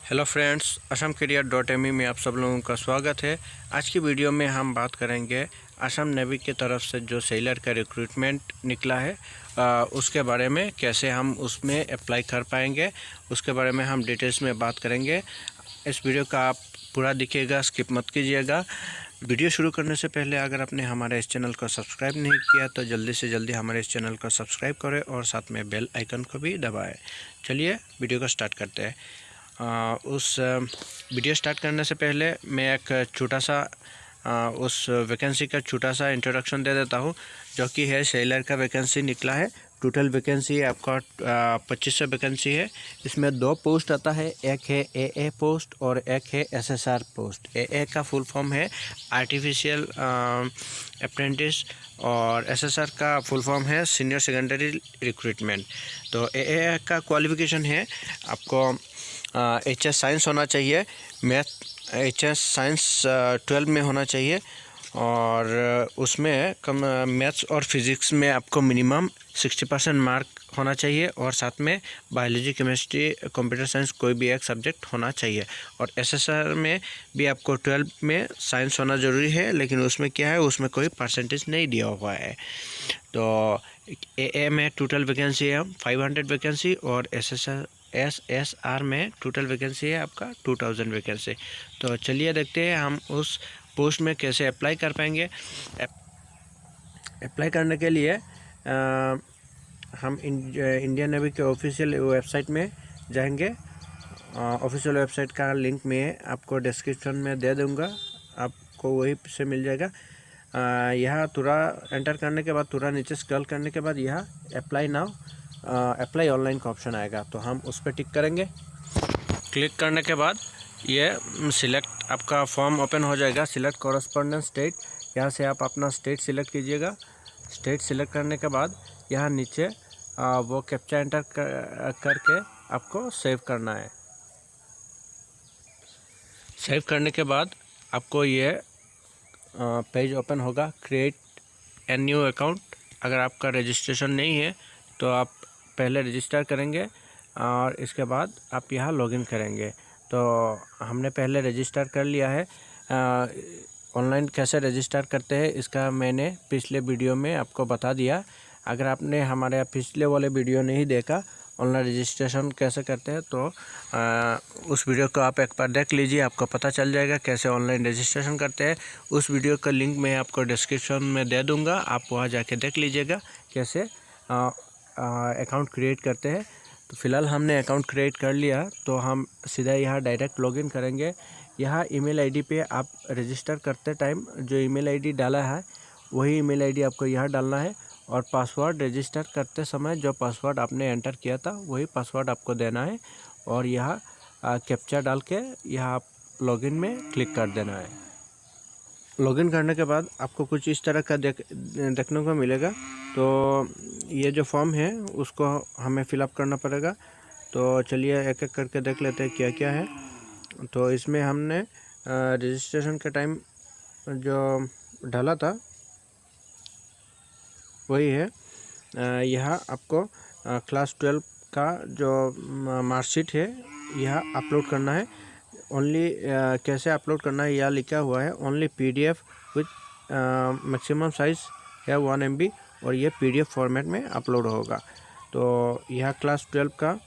Hello friends, Assam करियर.me में आप सब लोगों का स्वागत है। आज की वीडियो में हम बात करेंगे असम नेवी की तरफ से जो सेलर का रिक्रूटमेंट निकला है उसके बारे में, कैसे हम उसमें अप्लाई कर पाएंगे उसके बारे में हम डिटेल्स में बात करेंगे। इस वीडियो का आप पूरा देखिएगा, स्किप मत कीजिएगा। वीडियो शुरू करने से पहले अगर आपने हमारे इस चैनल को सब्सक्राइब नहीं किया तो जल्दी से जल्दी हमारे इस चैनल को सब्सक्राइब करें और साथ में बेल आइकन को भी दबाएं। चलिए वीडियो को स्टार्ट करते हैं। उस वीडियो स्टार्ट करने से पहले मैं एक छोटा सा उस वैकेंसी का छोटा सा इंट्रोडक्शन दे देता हूँ, जो कि है सेलर का वैकेंसी निकला है। टोटल वैकेंसी आपका 2500 वैकेंसी है। इसमें 2 पोस्ट आता है, एक है AA पोस्ट और एक है SSR पोस्ट। AA का फुल फॉर्म है आर्टिफिशियल अप्रेंटिस और SSR का फुल फॉर्म है सीनियर सेकेंडरी रिक्रूटमेंट। तो AA का क्वालिफिकेशन है आपको HS साइंस होना चाहिए, मैथ HS साइंस 12 में होना चाहिए और उसमें कम मैथ्स और फिज़िक्स में आपको मिनिमम 60% मार्क होना चाहिए और साथ में बायोलॉजी, केमिस्ट्री, कंप्यूटर साइंस कोई भी एक सब्जेक्ट होना चाहिए। और SSR में भी आपको 12 में साइंस होना ज़रूरी है, लेकिन उसमें क्या है, उसमें कोई परसेंटेज नहीं दिया हुआ है। तो AA में टोटल वैकेंसी है 500 वैकेंसी और SSR में टोटल वैकेंसी है आपका 2000 वैकेंसी। तो चलिए देखते हैं हम उस पोस्ट में कैसे अप्लाई कर पाएंगे। अप्लाई करने के लिए हम इंडियन नेवी के ऑफिशियल वेबसाइट में जाएंगे। ऑफिशियल वेबसाइट का लिंक मैं आपको डिस्क्रिप्शन में दे दूंगा, आपको वहीं से मिल जाएगा। यहाँ तुरा एंटर करने के बाद तुरा नीचे स्क्रॉल करने के बाद यहाँ अप्लाई नाउ अप्लाई ऑनलाइन का ऑप्शन आएगा, तो हम उस पर टिक करेंगे। क्लिक करने के बाद ये सिलेक्ट आपका फॉर्म ओपन हो जाएगा। सिलेक्ट कॉरस्पॉन्डेंट स्टेट, यहाँ से आप अपना स्टेट सिलेक्ट कीजिएगा। स्टेट सिलेक्ट करने के बाद यहाँ नीचे वो कैप्चा एंटर करके आपको सेव करना है। सेव करने के बाद आपको ये पेज ओपन होगा, क्रिएट ए न्यू अकाउंट। अगर आपका रजिस्ट्रेशन नहीं है तो आप पहले रजिस्टर करेंगे और इसके बाद आप यहाँ लॉगिन करेंगे। तो हमने पहले रजिस्टर कर लिया है। ऑनलाइन कैसे रजिस्टर करते हैं इसका मैंने पिछले वीडियो में आपको बता दिया। अगर आपने हमारे पिछले वाले वीडियो नहीं देखा ऑनलाइन रजिस्ट्रेशन कैसे करते हैं तो उस वीडियो को आप एक बार देख लीजिए, आपको पता चल जाएगा कैसे ऑनलाइन रजिस्ट्रेशन करते हैं। उस वीडियो का लिंक मैं आपको डिस्क्रिप्शन में दे दूँगा, आप वहाँ जाके देख लीजिएगा कैसे अकाउंट क्रिएट करते हैं। तो फिलहाल हमने अकाउंट क्रिएट कर लिया, तो हम सीधा यहाँ डायरेक्ट लॉगिन करेंगे। यहाँ ईमेल आईडी पे आप रजिस्टर करते टाइम जो ईमेल आईडी डाला है वही ईमेल आईडी आपको यहाँ डालना है और पासवर्ड रजिस्टर करते समय जो पासवर्ड आपने एंटर किया था वही पासवर्ड आपको देना है और यहाँ कैप्चा डाल के यहाँ आप लॉगिन में क्लिक कर देना है। लॉगिन करने के बाद आपको कुछ इस तरह का देखने को मिलेगा। तो ये जो फॉर्म है उसको हमें फिलअप करना पड़ेगा। तो चलिए एक एक करके देख लेते हैं क्या क्या है। तो इसमें हमने रजिस्ट्रेशन के टाइम जो डाला था वही है। यहाँ आपको क्लास 12 का जो मार्कशीट है यह अपलोड करना है। ओनली कैसे अपलोड करना है यह लिखा हुआ है, only PDF with maximum size है 1 MB और ये PDF फॉर्मेट में अपलोड होगा। तो यह क्लास 12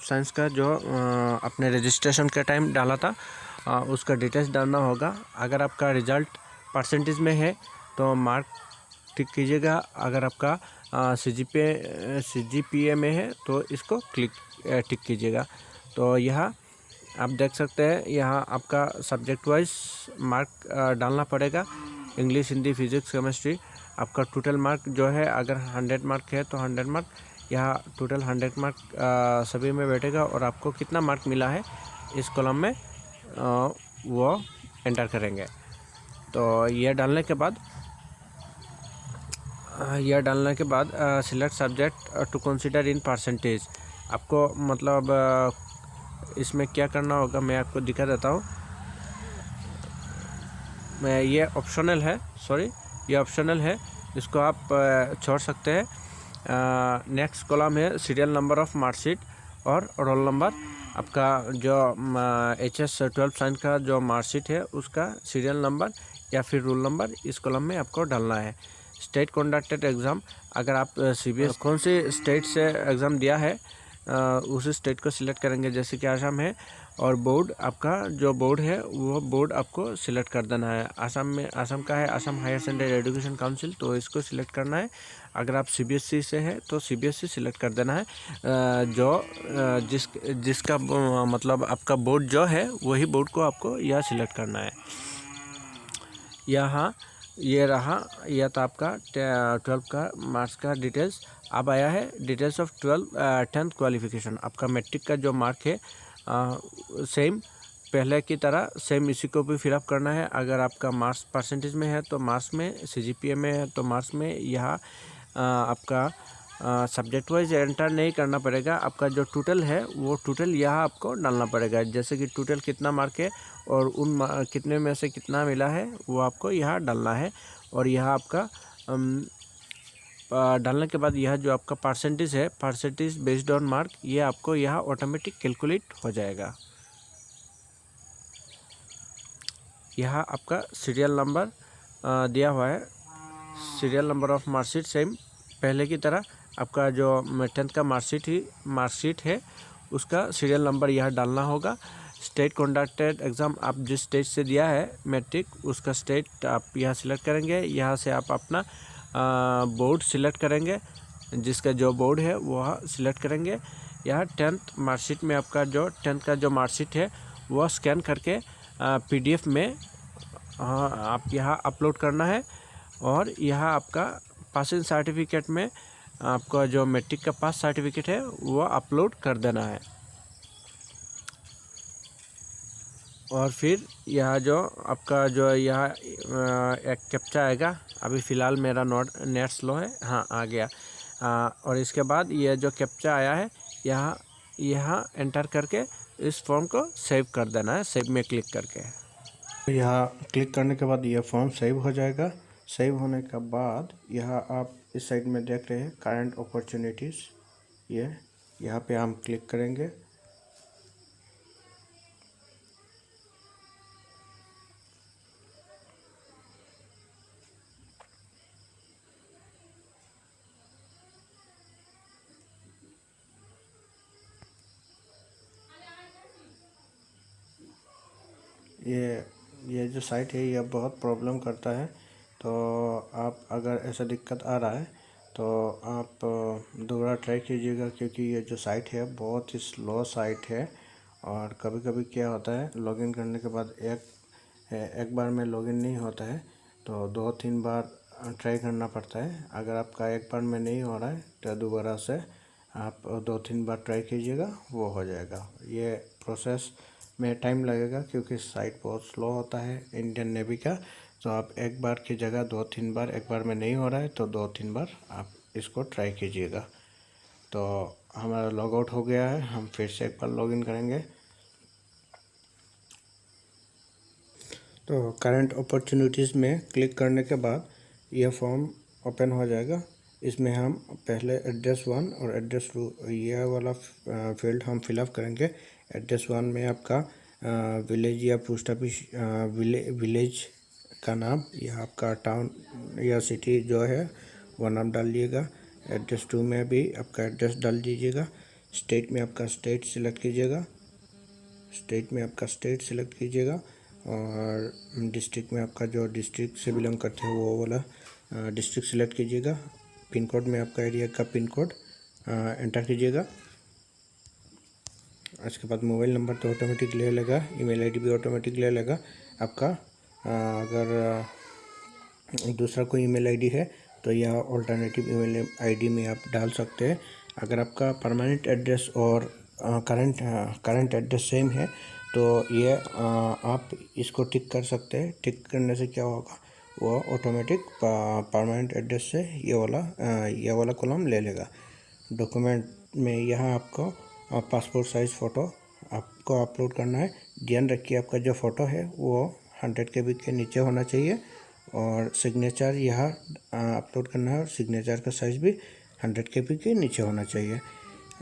साइंस का जो अपने रजिस्ट्रेशन के टाइम डाला था उसका डिटेल्स डालना होगा। अगर आपका रिज़ल्ट परसेंटेज में है तो मार्क टिक कीजिएगा, अगर आपका CGPA में है तो इसको टिक कीजिएगा। तो यहाँ आप देख सकते हैं, यहाँ आपका सब्जेक्ट वाइज मार्क डालना पड़ेगा, इंग्लिश, हिंदी, फिजिक्स, केमिस्ट्री। आपका टोटल मार्क जो है अगर 100 मार्क है तो 100 मार्क, यहाँ टोटल 100 मार्क सभी में बैठेगा और आपको कितना मार्क मिला है इस कॉलम में वो एंटर करेंगे। तो यह डालने के बाद select subject to consider in percentage. आपको मतलब इसमें क्या करना होगा मैं आपको दिखा देता हूँ। ये ऑप्शनल है, ये ऑप्शनल है, इसको आप छोड़ सकते हैं। नेक्स्ट कॉलम है सीरियल नंबर ऑफ मार्कशीट और रोल नंबर। आपका जो HS 12 साइंस का जो मार्कशीट है उसका सीरियल नंबर या फिर रोल नंबर इस कॉलम में आपको डालना है। स्टेट कंडक्टेड एग्ज़ाम, अगर आप CBS कौन से स्टेट से एग्ज़ाम दिया है उस स्टेट को सिलेक्ट करेंगे, जैसे कि आसाम है। और बोर्ड, आपका जो बोर्ड है वो बोर्ड आपको सिलेक्ट कर देना है। आसाम का है Assam higher secondary education council, तो इसको सिलेक्ट करना है। अगर आप CBSE से है तो CBSE सिलेक्ट कर देना है। जिसका मतलब आपका बोर्ड जो है वही बोर्ड को आपको यह सिलेक्ट करना है। यहाँ ये रहा, यह था आपका 12 का मार्क्स का डिटेल्स। अब आया है डिटेल्स ऑफ 10th क्वालिफिकेशन। आपका मैट्रिक का जो मार्क है सेम पहले की तरह सेम इसी को भी फिलअप करना है। अगर आपका मार्क्स परसेंटेज में है तो मार्क्स में, CGPA में है तो मार्क्स में। यहाँ आपका सब्जेक्ट वाइज एंटर नहीं करना पड़ेगा। आपका जो टोटल है वो टोटल यहाँ आपको डालना पड़ेगा, जैसे कि टोटल कितना मार्क है और उन कितने में से कितना मिला है वो आपको यहाँ डालना है। और यहाँ आपका डालने के बाद यह जो आपका परसेंटेज है, परसेंटेज बेस्ड ऑन मार्क, ये आपको यहाँ ऑटोमेटिक कैलकुलेट हो जाएगा। यहाँ आपका सीरियल नंबर दिया हुआ है, serial number of marksheet same पहले की तरह। आपका जो 10th का मार्कशीट है उसका सीरियल नंबर यहाँ डालना होगा। स्टेट कंडक्टेड एग्ज़ाम, आप जिस स्टेट से दिया है मैट्रिक उसका स्टेट आप यहाँ सिलेक्ट करेंगे। यहाँ से आप अपना बोर्ड सिलेक्ट करेंगे, जिसका जो बोर्ड है वह सिलेक्ट करेंगे। यहाँ 10th मार्कशीट में आपका जो 10th का जो मार्कशीट है वह स्कैन करके PDF में आप यहाँ अपलोड करना है। और यहाँ आपका पासिंग सर्टिफिकेट में आपका जो मैट्रिक का पास सर्टिफिकेट है वो अपलोड कर देना है। और फिर यहाँ जो आपका जो यहाँ एक कैप्चा आएगा, अभी फ़िलहाल मेरा नेट स्लो है, हाँ आ गया। और इसके बाद ये जो कैप्चा आया है यहाँ एंटर करके इस फॉर्म को सेव कर देना है, सेव में क्लिक करके। यहाँ क्लिक करने के बाद यह फॉर्म सेव हो जाएगा। सेव होने के बाद यहाँ आप इस साइड में देख रहे हैं करंट अपॉर्चुनिटीज़, ये यहाँ पे हम क्लिक करेंगे। ये जो साइट है यह बहुत प्रॉब्लम करता है, तो आप अगर ऐसा दिक्कत आ रहा है तो आप दोबारा ट्राई कीजिएगा, क्योंकि ये जो साइट है बहुत ही स्लो साइट है। और कभी कभी क्या होता है, लॉगिन करने के बाद एक बार में लॉगिन नहीं होता है, तो 2-3 बार ट्राई करना पड़ता है। अगर आपका एक बार में नहीं हो रहा है तो दोबारा से आप 2-3 बार ट्राई कीजिएगा, वो हो जाएगा। ये प्रोसेस में टाइम लगेगा क्योंकि साइट बहुत स्लो होता है इंडियन नेवी का। तो आप एक बार की जगह 2-3 बार, एक बार में नहीं हो रहा है तो 2-3 बार आप इसको ट्राई कीजिएगा। तो हमारा लॉग आउट हो गया है, हम फिर से एक बार लॉगिन करेंगे। तो करंट अपॉर्चुनिटीज़ में क्लिक करने के बाद यह फॉर्म ओपन हो जाएगा। इसमें हम पहले एड्रेस 1 और एड्रेस 2 ये वाला फील्ड हम फिलअप करेंगे। एड्रेस 1 में आपका विलेज या पोस्ट ऑफिस विलेज का नाम या आपका टाउन या सिटी जो है वो नाम डाल दिएगा। एड्रेस 2 में भी आपका एड्रेस डाल दीजिएगा। स्टेट में आपका स्टेट सिलेक्ट कीजिएगा, स्टेट में आपका स्टेट सिलेक्ट कीजिएगा। और डिस्ट्रिक्ट में आपका जो डिस्ट्रिक्ट से बिलोंग करते हैं वो वाला डिस्ट्रिक्ट सिलेक्ट कीजिएगा। पिन कोड में आपका एरिया का पिन कोड एंटर कीजिएगा। इसके बाद मोबाइल नंबर तो ऑटोमेटिक ले लेगा, ईमेल आईडी भी ऑटोमेटिक ले लेगा आपका। अगर दूसरा कोई ईमेल आईडी है तो यह ऑल्टरनेटिव ईमेल आईडी में आप डाल सकते हैं। अगर आपका परमानेंट एड्रेस और करंट एड्रेस सेम है तो ये आप इसको टिक कर सकते हैं। टिक करने से क्या होगा, वो ऑटोमेटिक परमानेंट एड्रेस से ये वाला कॉलम ले लेगा। डॉक्यूमेंट में यहाँ आपको पासपोर्ट साइज़ फ़ोटो आपको अपलोड करना है। ध्यान रखिए आपका जो फ़ोटो है वो 100 KB के नीचे होना चाहिए। और सिग्नेचर यहाँ अपलोड करना है, और सिग्नेचर का साइज़ भी 100 KB के नीचे होना चाहिए।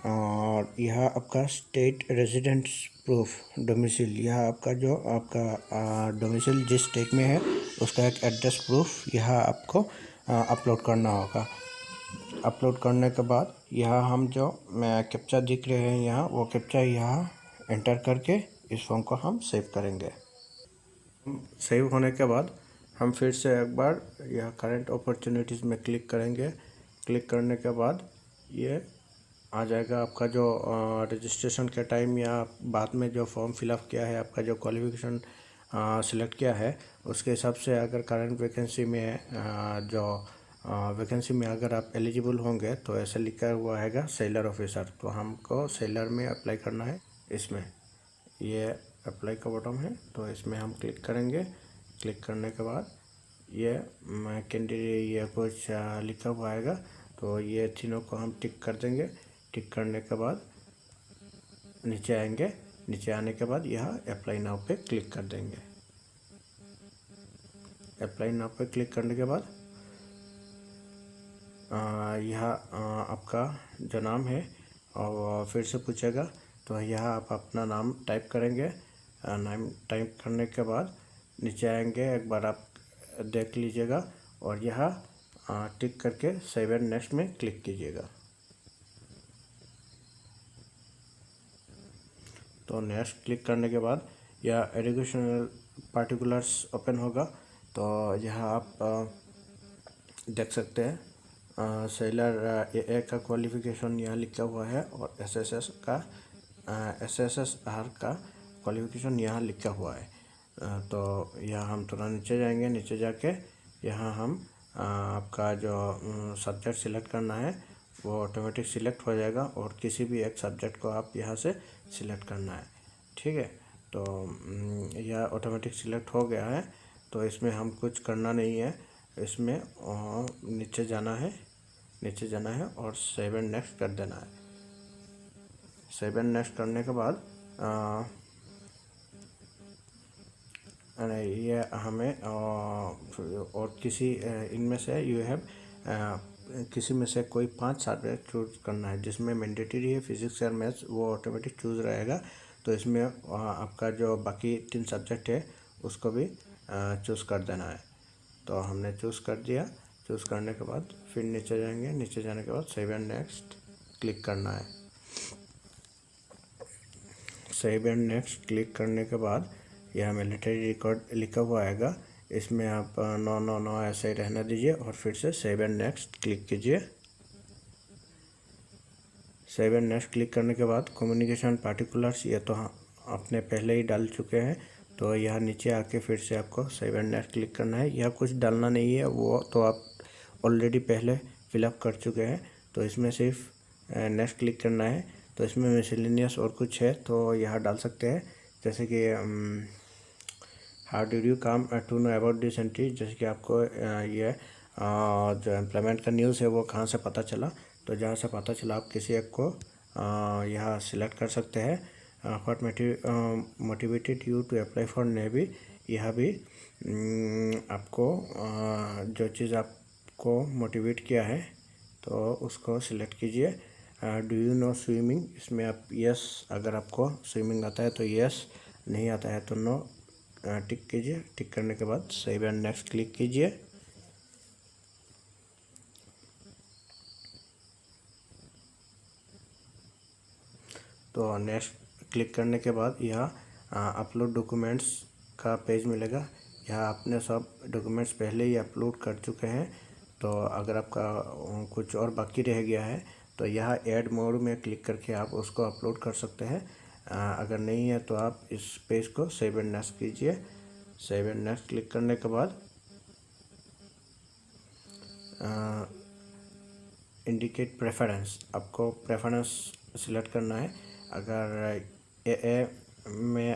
और यह आपका स्टेट रेजिडेंस प्रूफ डोमिसाइल, यह आपका जो आपका डोमिसाइल जिस स्टेट में है उसका एक एड्रेस प्रूफ यह आपको अपलोड करना होगा। अपलोड करने के बाद यहाँ हम जो कैप्चा दिख रहे हैं यहाँ, वो कैप्चा यहाँ एंटर करके इस फॉर्म को हम सेव करेंगे। सेव होने के बाद हम फिर से एक बार यह करंट अपॉर्चुनिटीज़ में क्लिक करेंगे। क्लिक करने के बाद ये आ जाएगा आपका जो रजिस्ट्रेशन के टाइम या बाद में जो फॉर्म फिलअप किया है, आपका जो क्वालिफिकेशन सिलेक्ट किया है उसके हिसाब से अगर करंट वैकेंसी में जो वैकेंसी में अगर आप एलिजिबल होंगे तो ऐसे लिखा हुआ है सेलर ऑफिसर, तो हमको सेलर में अप्लाई करना है। इसमें ये अप्लाई का बटन है तो इसमें हम क्लिक करेंगे। क्लिक करने के बाद ये कैंडिडेट ये कुछ लिखा हुआ है तो ये तीनों को हम टिक कर देंगे। टिक करने के बाद नीचे आएंगे। नीचे आने के बाद यह अप्लाई नाउ पे क्लिक कर देंगे। अप्लाई नाउ पे क्लिक करने के बाद यह आपका जो नाम है और फिर से पूछेगा तो यहाँ आप अपना नाम टाइप करेंगे। नाम टाइप करने के बाद नीचे आएंगे, एक बार आप देख लीजिएगा और यहाँ टिक करके सेव एंड नेक्स्ट में क्लिक कीजिएगा। तो नेक्स्ट क्लिक करने के बाद यह एजुकेशनल पार्टिकुलर्स ओपन होगा। तो यहाँ आप देख सकते हैं सेलर ए का क्वालिफ़िकेशन यहाँ लिखा हुआ है और एसएसआर का क्वालिफ़िकेशन यहाँ लिखा हुआ है। तो यहाँ हम थोड़ा नीचे जाएंगे। नीचे जाके यहाँ हम आपका जो सब्जेक्ट सिलेक्ट करना है वो ऑटोमेटिक सिलेक्ट हो जाएगा और किसी भी एक सब्जेक्ट को आप यहाँ से सिलेक्ट करना है। ठीक है, तो यह ऑटोमेटिक सिलेक्ट हो गया है। तो इसमें हम कुछ करना नहीं है, इसमें नीचे जाना है और सेव एंड नेक्स्ट कर देना है। सेव एंड नेक्स्ट करने के बाद ये हमें और किसी इनमें से यू हैव किसी में से कोई 5 सब्जेक्ट चूज करना है जिसमें मैंडेटरी है फिजिक्स और मैथ्स, वो ऑटोमेटिक चूज़ रहेगा। तो इसमें आपका जो बाकी 3 सब्जेक्ट है उसको भी चूज़ कर देना है। तो हमने चूज़ कर दिया। चूज़ करने के बाद फिर नीचे जाएंगे। नीचे जाने के बाद सेव एंड नेक्स्ट क्लिक करना है। सेव एंड नेक्स्ट क्लिक करने के बाद यह मिलिट्री रिकॉर्ड लिखा हुआ आएगा, इसमें आप 999 ऐसे ही रहने दीजिए और फिर से सेव एंड नेक्स्ट क्लिक कीजिए। सेव एंड नेक्स्ट क्लिक करने के बाद कम्युनिकेशन पार्टिकुलर्स ये तो आपने पहले ही डाल चुके हैं, तो यहाँ नीचे आके फिर से आपको सेव एंड नेक्स्ट क्लिक करना है। यह कुछ डालना नहीं है, वो तो आप ऑलरेडी पहले फिलअप कर चुके हैं। तो इसमें सिर्फ नेक्स्ट क्लिक करना है। तो इसमें मिसलेनियस और कुछ है तो यहाँ डाल सकते हैं, जैसे कि how did you come to know about this entry, जैसे कि आपको ये जो एम्प्लॉयमेंट का न्यूज़ है वो कहाँ से पता चला। तो जहाँ से पता चला आप किसी एक को यहाँ सिलेक्ट कर सकते हैं। What motivated you to apply for navy, यह भी आपको जो चीज़ आपको मोटिवेट किया है तो उसको सिलेक्ट कीजिए। डू यू नो स्विमिंग, इसमें आप यस, अगर आपको स्विमिंग आता है तो यस, नहीं आता है तो नो टिक कीजिए। टिक करने के बाद सेव एंड नेक्स्ट क्लिक कीजिए। तो नेक्स्ट क्लिक करने के बाद यहाँ अपलोड डॉक्यूमेंट्स का पेज मिलेगा। यहाँ आपने सब डॉक्यूमेंट्स पहले ही अपलोड कर चुके हैं, तो अगर आपका कुछ और बाकी रह गया है तो यहाँ ऐड मोड में क्लिक करके आप उसको अपलोड कर सकते हैं। अगर नहीं है तो आप इस पेज को सेव एंड नेक्स्ट कीजिए। सेव एंड नेक्स्ट क्लिक करने के बाद इंडिकेट प्रेफरेंस, आपको प्रेफरेंस सिलेक्ट करना है। अगर ए में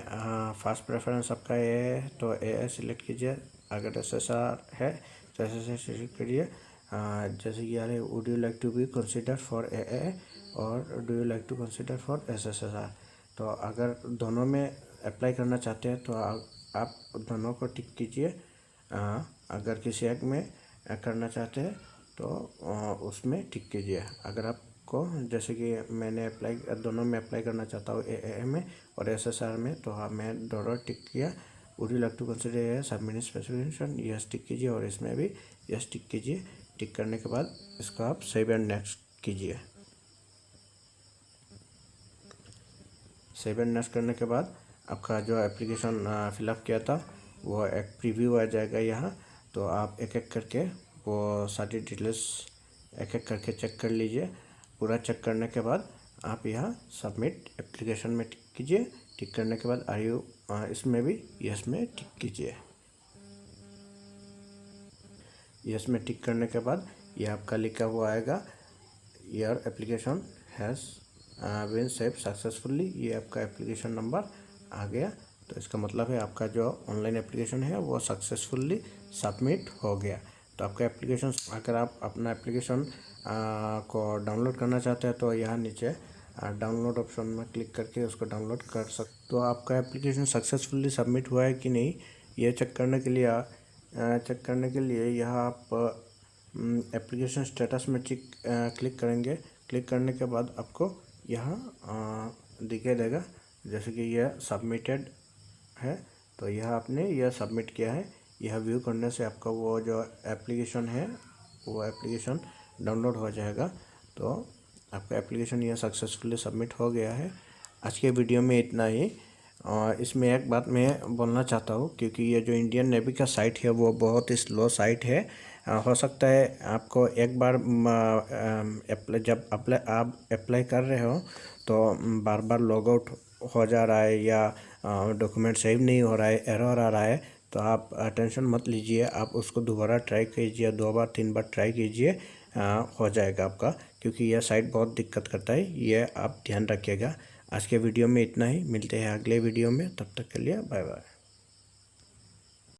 फर्स्ट प्रेफरेंस आपका ए है तो ए सिलेक्ट कीजिए। अगर एसएसआर है तो एसएसआर सिलेक्ट करिए। जैसे कि यार would you like to be consider for a और do you like to consider for SSR. तो अगर दोनों में अप्लाई करना चाहते हैं तो आप दोनों को टिक कीजिए। अगर किसी एक में करना चाहते हैं तो उसमें टिक कीजिए। अगर आप आपको, जैसे कि मैंने अप्लाई दोनों में अप्लाई करना चाहता हूँ, AAA में और SSR में, तो हाँ मैं डॉलर टिक किया। Would you like to consider submit specification, yes tick कीजिए और इसमें भी यस टिक कीजिए। टिक करने के बाद इसको आप सेव एंड नेक्स्ट कीजिए। सेव एंड नेक्स्ट करने के बाद आपका जो एप्लीकेशन फिलअप किया था वो एक प्रीव्यू आ जाएगा यहाँ। तो आप एक एक करके वो सारी डिटेल्स एक एक करके चेक कर लीजिए। पूरा चेक करने के बाद आप यहाँ सबमिट एप्लीकेशन में टिक कीजिए। टिक करने के बाद आर यू इसमें भी यस में टिक कीजिए। यस में टिक करने के बाद ये आपका लिखा हुआ आएगा your application has been save successfully. ये आपका एप्लीकेशन नंबर आ गया। तो इसका मतलब है आपका जो ऑनलाइन एप्लीकेशन है वो सक्सेसफुली सबमिट हो गया। तो आपका एप्लीकेशन, अगर आप अपना एप्लीकेशन को डाउनलोड करना चाहते हैं तो यहाँ नीचे डाउनलोड ऑप्शन में क्लिक करके उसको डाउनलोड कर सकते। तो आपका एप्लीकेशन सक्सेसफुली सबमिट हुआ है कि नहीं, ये चेक करने के लिए यहाँ आप एप्लीकेशन स्टेटस में क्लिक करेंगे। क्लिक करने के बाद आपको यहाँ दिखाई देगा जैसे कि यह सबमिटेड है। तो यह आपने यह सबमिट किया है। यह व्यू करने से आपका वो जो एप्लीकेशन है वो एप्लीकेशन डाउनलोड हो जाएगा। तो आपका एप्लीकेशन यह सक्सेसफुली सबमिट हो गया है। आज के वीडियो में इतना ही। और इसमें एक बात मैं बोलना चाहता हूँ, क्योंकि ये जो इंडियन नेवी का साइट है वो बहुत ही स्लो साइट है। हो सकता है आपको एक बार जब आप अप्लाई कर रहे हो तो बार बार लॉग आउट हो जा रहा है या डॉक्यूमेंट सेव नहीं हो रहा है, एरर आ रहा है। तो आप टेंशन मत लीजिए, आप उसको दोबारा ट्राई कीजिए, 2 बार 3 बार ट्राई कीजिए, हो जाएगा आपका। क्योंकि यह साइट बहुत दिक्कत करता है, ये आप ध्यान रखिएगा। आज के वीडियो में इतना ही। मिलते हैं अगले वीडियो में, तब तक के लिए बाय बाय।